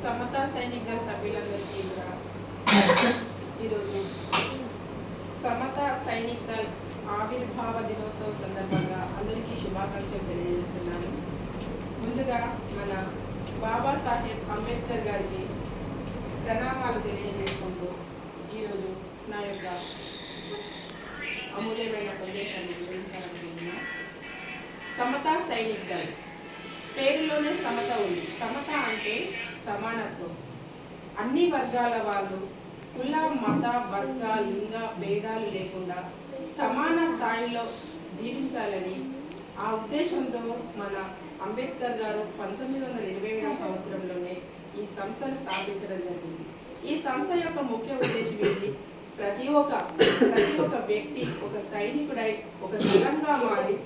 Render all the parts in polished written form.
సమతా సైనిక్ దళ సభ్యులందరికీ కూడా ఈరోజు సమతా సైనిక్ దళ్ ఆవిర్భావ దినోత్సవం సందర్భంగా అందరికీ శుభాకాంక్షలు తెలియజేస్తున్నాను. ముందుగా మన బాబాసాహెబ్ అంబేద్కర్ గారికి ప్రణామాలు తెలియజేసుకుంటూ ఈరోజు నా యొక్క అమూల్యమైన సందేశాన్ని వివరించాలనుకుంటున్నా. సమతా సైనిక్ దళ్ పేరులోనే సమత ఉంది. సమత అంటే సమానత్వం. అన్ని వర్గాల వాళ్ళు కుల మత వర్గ లింగ భేదాలు లేకుండా సమాన స్థాయిలో జీవించాలని ఆ ఉద్దేశంతో మన అంబేద్కర్ గారు 1927వ సంవత్సరంలోనే ఈ సంస్థను స్థాపించడం జరిగింది. ఈ సంస్థ యొక్క ముఖ్య ఉద్దేశం ఏంటి? ప్రతి ఒక్క వ్యక్తి ఒక సైనికుడై ఒక దళంగా మారి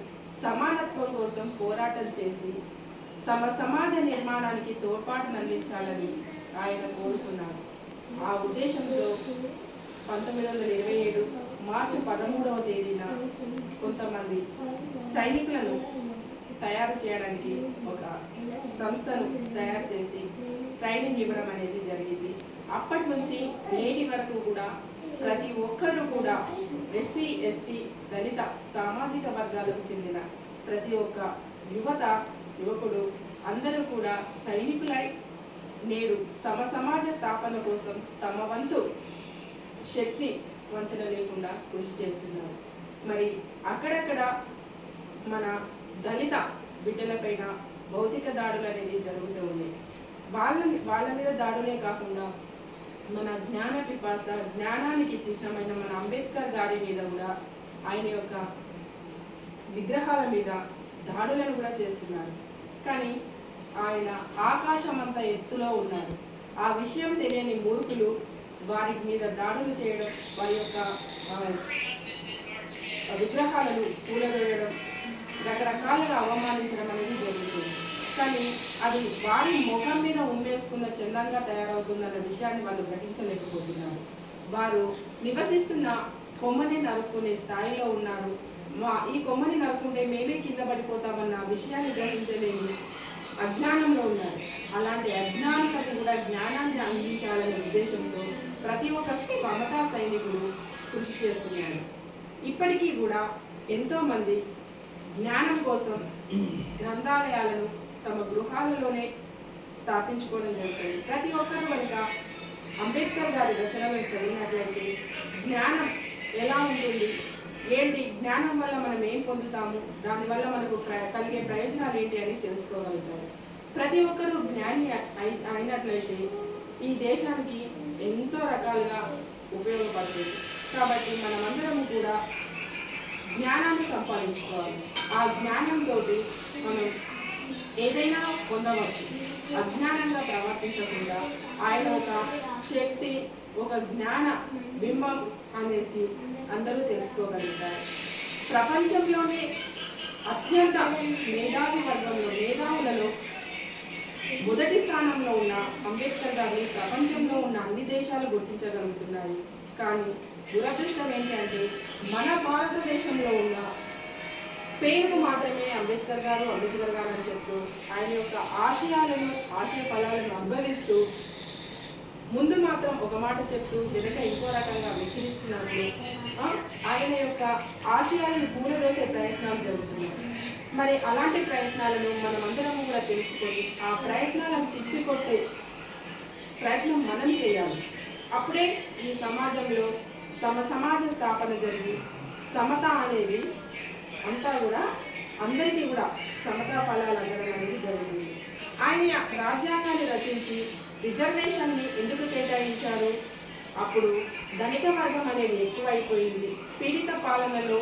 సమానత్వం కోసం పోరాటం చేసి సమాజ నిర్మాణానికి తోడ్పాటును అందించాలని ఆయన కోరుకున్నారు. ఆ ఉద్దేశంతో 1927 మార్చి 13వ తేదీన కొంతమంది సైనికులను తయారు చేయడానికి ఒక సంస్థను తయారు చేసి ట్రైనింగ్ ఇవ్వడం అనేది జరిగింది. అప్పటి నుంచి నేటి వరకు కూడా ప్రతి ఒక్కరూ కూడా ఎస్సీ ఎస్టీ దళిత సామాజిక వర్గాలకు చెందిన ప్రతి ఒక్క యువకుడు అందరూ కూడా సైనికులై నేడు సమాజ స్థాపన కోసం తమ వంతు శక్తి వంచన లేకుండా కృషి చేస్తున్నారు. మరి అక్కడక్కడ మన దళిత బిడ్డలపైన భౌతిక దాడులు అనేది జరుగుతూ ఉన్నాయి. వాళ్ళ మీద దాడులే కాకుండా మన జ్ఞాన పిపాస జ్ఞానానికి చిహ్నమైన మన అంబేద్కర్ గారి మీద కూడా ఆయన యొక్క విగ్రహాల మీద దాడులను కూడా చేస్తున్నారు. కానీ ఆయన ఆకాశమంత ఎత్తులో ఉన్నారు. ఆ విషయం తెలియని మూర్ఖులు వారి మీద దాడులు చేయడం, వారి యొక్క విగ్రహాలను కూలవేయడం, రకరకాలుగా అవమానించడం అనేది జరుగుతుంది. కానీ అది వారి ముఖం మీద ఉమ్మేసుకున్న చందంగా తయారవుతుందన్న విషయాన్ని వాళ్ళు గ్రహించలేకపోతున్నారు. వారు నివసిస్తున్న కొమ్మని నరుక్కునే స్థాయిలో ఉన్నారు. ఈ కొమ్మని నరుక్కుంటే మేమే కింద పడిపోతామన్న విషయాన్ని గ్రహించలేని అజ్ఞానంలో ఉన్నారు. అలాంటి అజ్ఞానానికి కూడా జ్ఞానాన్ని అందించాలనే ఉద్దేశంతో ప్రతి ఒక్క సమతా సైనికులు కృషి చేస్తున్నారు. ఇప్పటికీ కూడా ఎంతోమంది జ్ఞానం కోసం గ్రంథాలయాలను తమ గృహాలలోనే స్థాపించుకోవడం జరుగుతుంది. ప్రతి ఒక్కరు కనుక అంబేద్కర్ గారి రచనలను చదివినట్లయితే జ్ఞానం ఎలా ఉంటుంది, ఏంటి, జ్ఞానం వల్ల మనం ఏం పొందుతాము, దానివల్ల మనకు కలిగే ప్రయోజనాలు ఏంటి అని తెలుసుకోగలుగుతారు. ప్రతి ఒక్కరూ జ్ఞాని అయినట్లయితే ఈ దేశానికి ఎంతో రకాలుగా ఉపయోగపడుతుంది. కాబట్టి మనమందరము కూడా జ్ఞానాన్ని సంపాదించుకోవాలి. ఆ జ్ఞానంతో మనం ఏదైనా పొందవచ్చు. అజ్ఞానంగా ప్రవర్తించకుండా ఆయన ఒక శక్తి, ఒక జ్ఞాన బింబం అనేసి అందరూ తెలుసుకోగలుగుతారు. ప్రపంచంలోనే అత్యంత మేధావి వర్గంలో మేధావులలో మొదటి స్థానంలో ఉన్న అంబేద్కర్ గారిని ప్రపంచంలో ఉన్న అన్ని దేశాలు గుర్తించగలుగుతున్నాయి. కానీ దురదృష్టం ఏంటంటే మన భారతదేశంలో ఉన్న పేరును మాత్రమే అంబేద్కర్ గారు అని చెప్తూ ఆయన యొక్క ఆశయ ఫలాలను అనుభవిస్తూ ముందు మాత్రం ఒక మాట చెప్తూ వెనక ఇంకో రకంగా వెక్కిరించినప్పుడు ఆయన యొక్క ఆశయాలను కూలదోసే ప్రయత్నాలు జరుగుతున్నాయి. మరి అలాంటి ప్రయత్నాలను మనమందరము కూడా తెలుసుకొని ఆ ప్రయత్నాలను తిప్పికొట్టే ప్రయత్నం మనం చేయాలి. అప్పుడే ఈ సమాజంలో సమాజ స్థాపన జరిగి సమత అనేది అంతా కూడా అందరికీ కూడా సమతా ఫలాలు అందడం అనేది జరుగుతుంది. ఆయన రాజ్యాంగాన్ని రచించి రిజర్వేషన్ని ఎందుకు కేటాయించారు? అప్పుడు ధనిక వర్గం అనేది ఎక్కువైపోయింది. పీడిత పాలనలో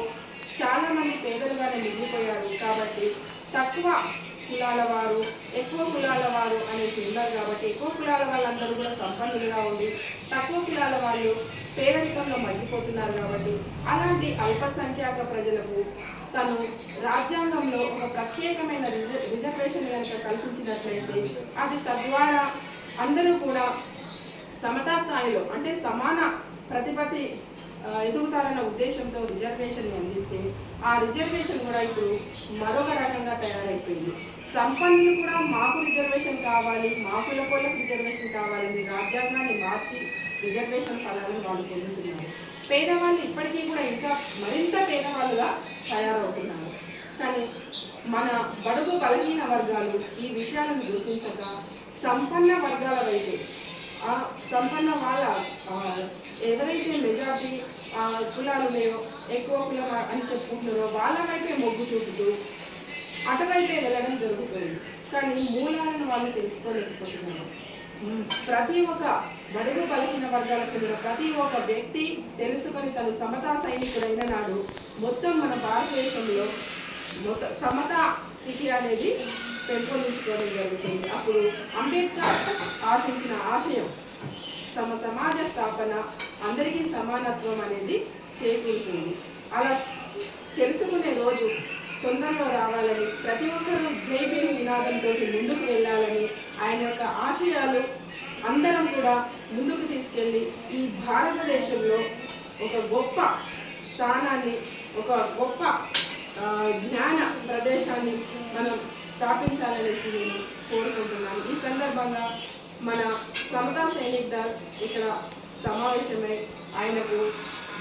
చాలామంది పేదలుగానే మిగిలిపోయారు. కాబట్టి తక్కువ కులాల వారు ఎక్కువ కులాల వారు అనేసి ఉన్నారు. కాబట్టి ఎక్కువ కులాల వాళ్ళందరూ కూడా సంపన్నులుగా ఉండి తక్కువ కులాల వాళ్ళు పేదరికంలో మగ్గిపోతున్నారు. కాబట్టి అలాంటి అల్పసంఖ్యాక ప్రజలకు తను రాజ్యాంగంలో ఒక ప్రత్యేకమైన రిజర్వేషన్ కనుక కల్పించినట్లయితే అది తద్వారా అందరూ కూడా సమతా స్థాయిలో అంటే సమాన ప్రతిపత్తి ఎదుగుతారన్న ఉద్దేశంతో రిజర్వేషన్ అందిస్తే ఆ రిజర్వేషన్ కూడా ఇప్పుడు మరొక రకంగా తయారైపోయింది. సంపన్నులు కూడా మాకు రిజర్వేషన్ కావాలి, మా కులపోలకు రిజర్వేషన్ కావాలని రాజ్యాంగాన్ని మార్చి రిజర్వేషన్ ఫలాలను వాళ్ళు పొందుతున్నారు. పేదవాళ్ళు ఇప్పటికీ కూడా ఇంకా మరింత పేదవాళ్ళుగా తయారవుతున్నారు. కానీ మన బడుగు బలహీన వర్గాలు ఈ విషయాలను గుర్తించక సంపన్న వర్గాల వైపు, ఆ సంపన్న వాళ్ళ ఎవరైతే మెజారిటీ కులాలు లేవో, ఎక్కువ కులం అని చెప్పుకుంటున్నారో వాళ్ళ వైపే మొగ్గు చూపుతూ అటువైపే వెళ్ళడం జరుగుతుంది. కానీ మూలాలను వాళ్ళు తెలుసుకోలేకపోతున్నారు. ప్రతి ఒక్క బడుగు బలహీన వర్గాలకు చెందిన ప్రతి ఒక్క వ్యక్తి తెలుసుకొని తను సమతా సైనికుడైన నాడు మొత్తం మన భారతదేశంలో సమతా స్థితి అనేది పెంపొందించుకోవడం జరుగుతుంది. అప్పుడు అంబేద్కర్ ఆశించిన ఆశయం సమాజ స్థాపన, అందరికీ సమానత్వం అనేది చేకూరుతుంది. అలా తెలుసుకునే రోజు తొందరలో రావాలని, ప్రతి ఒక్కరూ జై భీమ్ నినాదంతో ముందుకు వెళ్ళాలని, ఆయన యొక్క ఆశయాలు అందరం కూడా ముందుకు తీసుకెళ్ళి ఈ భారతదేశంలో ఒక గొప్ప స్థానాన్ని, ఒక గొప్ప జ్ఞాన ప్రదేశాన్ని మనం స్థాపించాలనేసి నేను కోరుకుంటున్నాను. ఈ సందర్భంగా మన సమతా సైనిక్ దళ్ ఇక్కడ సమావేశమై ఆయనకు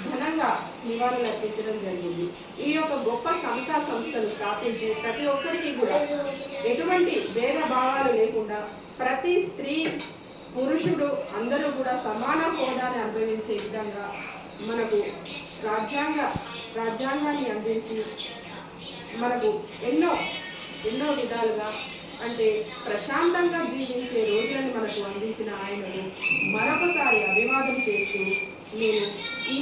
ఘనంగా నివాళులు అర్పించడం జరిగింది. ఈ యొక్క గొప్ప సమతా సంస్థను స్థాపించి ప్రతి ఒక్కరికి కూడా ఎటువంటి భేదభావాలు లేకుండా ప్రతి స్త్రీ పురుషుడు అందరూ కూడా సమాన హోదాని అనుభవించే విధంగా మనకు రాజ్యాంగాన్ని అందించి మనకు ఎన్నో విధాలుగా అంటే ప్రశాంతంగా జీవించే రోజులను మనకు అందించిన ఆయనకు మరొకసారి అభివాదం చేస్తూ నేను ఈ